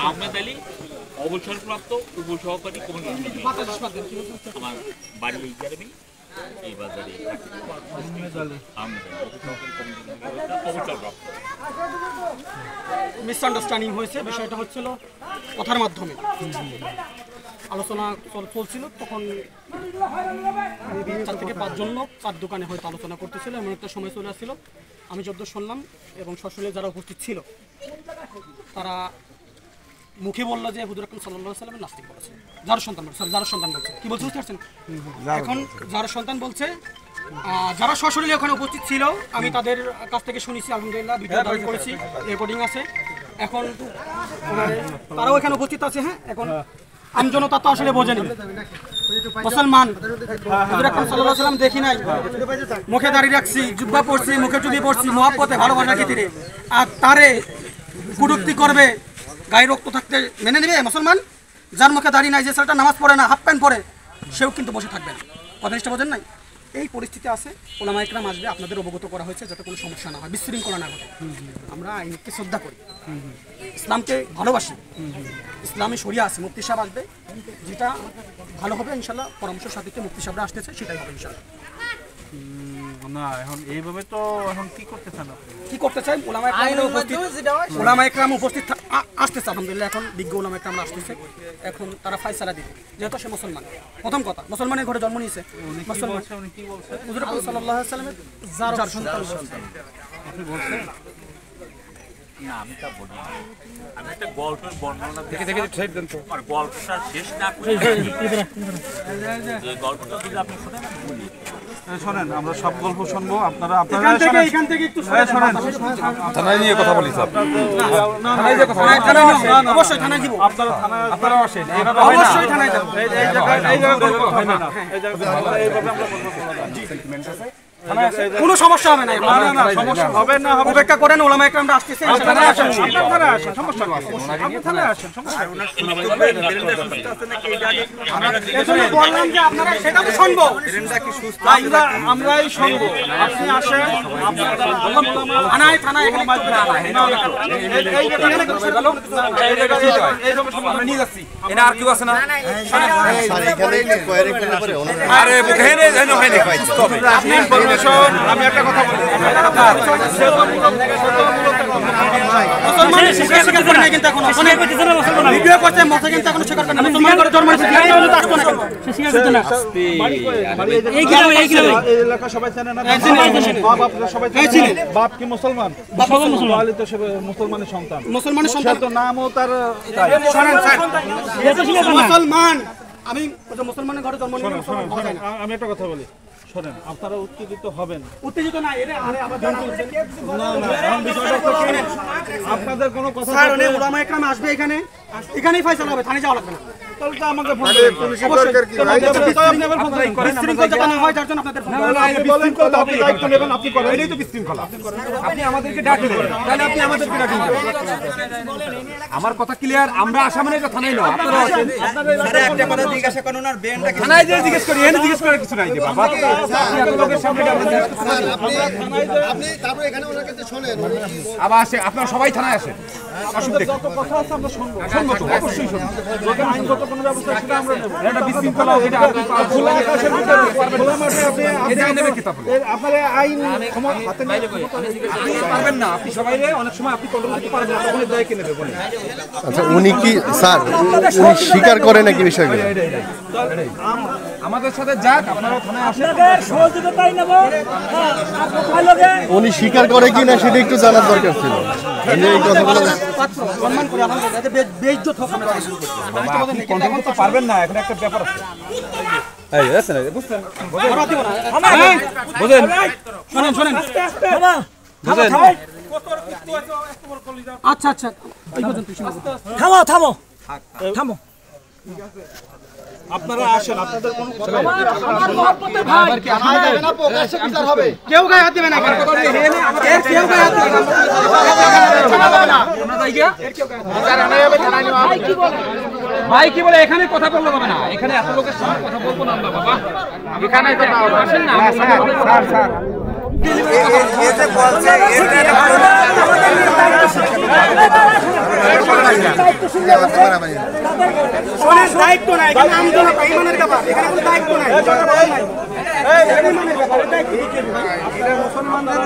আহমেদ আলী, অবসরপ্রাপ্ত উপসহকারী আমার বাড়ি এই গ্রামে, এই বাজারে। মিসআন্ডারস্ট্যান্ডিং হয়েছে, বিষয়টা হচ্ছিল কথার মাধ্যমে আলোচনা চলছিল। তখন 4 থেকে 5 জন লোক 4 দোকানে হয়তো আলোচনা করতেছিল, এমন একটা সময় চলে আসছিল। আমি যত শুনলাম এবং সশরীরে যারা উপস্থিত ছিল তারা মুখে বললো যে হুজুর আকরাম সাল্লাল্লাহু আলাইহি ওয়াসাল্লাম নাস্তিক বলেছে, যার সন্তান বলছে, যার সন্তান বলছে, কি বলছে বুঝতে পারছেন? এখন যার সন্তান বলছে, যারা সশরীরে ওখানে উপস্থিত ছিল আমি তাদের কাছ থেকে শুনেছি, আলহামদুলিল্লাহ ভিডিও ধারণ করেছি, রেকর্ডিং আছে। এখন তারাও এখানে উপস্থিত আছে। হ্যাঁ, এখন আমজনতা তো আসলে বোঝেনি, মুসলমান হুজুর আকরাম সাল্লাল্লাহু আলাইহি ওয়াসাল্লাম দেখি নাই, মুখে দাঁড়িয়ে রাখছি, জুব্বা পরছি, মুখে টুপি পরছি, মহব্বতে ভালোবাসা খাতিরে, আর তারে কুটুক্তি করবে, গায়ে রক্ত থাকতে মেনে নেবে মুসলমান? যার মুখে দাঁড়িয়ে নাই, যে ছেলেটা নামাজ পড়ে না, হাফ প্যান্ট পরে, সেও কিন্তু বসে থাকবে না। কথা নিষ্ঠা বোঝেন নাই? এই পরিস্থিতি আছে। ওলামা ইকরাম আসবে, আপনাদের অবগত করা হয়েছে যাতে কোনো সমস্যা না হয়, বিশৃঙ্খলা না ঘটে। আমরা আইনকে শ্রদ্ধা করি, ইসলামকে ভালোবাসি, ইসলামী শরিয়া আছে। মুফতি সাহেব আসবে, যেটা ভালো হবে ইনশাল্লাহ, পরামর্শ সাথে মুফতি সাহেবরা আসতেছে, সেটাই হবে ইনশাল্লাহ। না এখন এইভাবে তো এখন কি করতে চান? কি করতে চাই? ওলামা ইকরাম উপস্থিত আসতেছে, আলহামদুলিল্লাহ। এখন বিজ্ঞ ওলামা ইকরাম আসতেছে, এখন তারা ফায়সালা দিবে, যেহেতু সে মুসলমান। প্রথম কথা, মুসলমানের ঘরে জন্ম নিয়েছে, মুসলমান। হুজুর আকরাম সাল্লাল্লাহু আলাইহি ওয়াসাল্লামের যার সন্তান। আপনি বলছেন না, আমি তা বলি, আমি একটা গল্পের বর্ণনা দেখে আমার গল্পটা শেষ না করে এই গল্পটা যদি আপনি শোনেন, আমরা সব গল্প শুনবো। আপনারা এখান থেকে একটু থানায় নিয়ে কথা বলি স্যার। অবশ্যই থানায় দিব। আপনারা আসেন, অবশ্যই থানায় যাব। কোনো সমস্যা হবে না, সমস্যা হবে না। অপেক্ষা করেন, ওলামা ইকরামরা আসতেছে। বললাম যে আপনারা সেটা তো শুনবো, আমরাই শুনবো। আপনি আসেন, থানায় থানায় নিয়ে যাচ্ছি। এনে আর কেউ আছে না? আরে আমি একটা কথা বলি, বাপ কি মুসলমান? মুসলমানের সন্তান, মুসলমানের সন্তান তো নামও তার মুসলমান। আমি মুসলমানের ঘরে জন্ম নিয়ে আমি একটা কথা বলি, শোনেন, আপনারা উত্তেজিত হবেন। উত্তেজিত না, আপনাদের কোনো কথা ওলামা ইকরাম আসবে, এখানেই ফয়সালা হবে, থানায় যাওয়া লাগবে না। তাহলে তো আমাকে ফোন আপনি আমাদেরকে ডাকলেন, তাহলে আপনি আমাদেরকে ডাকলেন। আমার কথা ক্লিয়ার, আমরা আসামের এটা থানায় না। আপনারা একটা কথা জিজ্ঞাসা করুন, আর বেনটা থানায় যে জিজ্ঞেস করি, এনে জিজ্ঞেস করার কিছু নাই যে বাবা। লোকের সামনে আপনি তারপর এখানে ওনার কাছে শুনেন, আবার আসে, আপনারা সবাই থানায় আসেন। যত কথা আছে আমরা শুনবো, অবশ্যই শুনবো। যদি আইনগত কোনো ব্যবস্থা সেটা আমরা নেব। এটা বিশৃঙ্খলা, এটা খোলা আকাশের ভিতরে, খোলা মাঠে আপনার আইন হাতে পারবেন না। আপনি সবাই অনেক সময় আপনি কন্ট্রোল করতে পারবেন না, তখন দায় কে নেবে বলেন? আচ্ছা, উনি কি স্যার স্বীকার করে নাকি বিষয়গুলো? আমাদের সাথে যাক, আপনারা থানায় আসেন, সহযোগিতাই নেব। উনি স্বীকার করে কি না সেটা একটু জানার দরকার ছিল। এই কথাগুলো সম্মান করে আমাদের বেইজ্জত হোক, আমরা আপনি কন্ট্রোল করতে পারবেন না, এখন একটা ব্যাপার আছে। আচ্ছা আচ্ছা, থামো। আপনারা আসেন, আপনাদের কোনো কেউ গায়ে হাত দেবে না, কেউ গায়ে হাত দেবে না। ভাই কি বলে, এখানে কথা বললে হবে না, এখানে এত লোকের সামনে কথা বলবো না আমরা বাবা। এখানে আসেন না, শোনেন, দায়িত্ব নাই, এখানে আমজনতা, ইমানের ব্যাপার, এখানে কোনো দায়িত্ব নাই। এখানে ইমানের ব্যাপার, এটা মুসলমানদের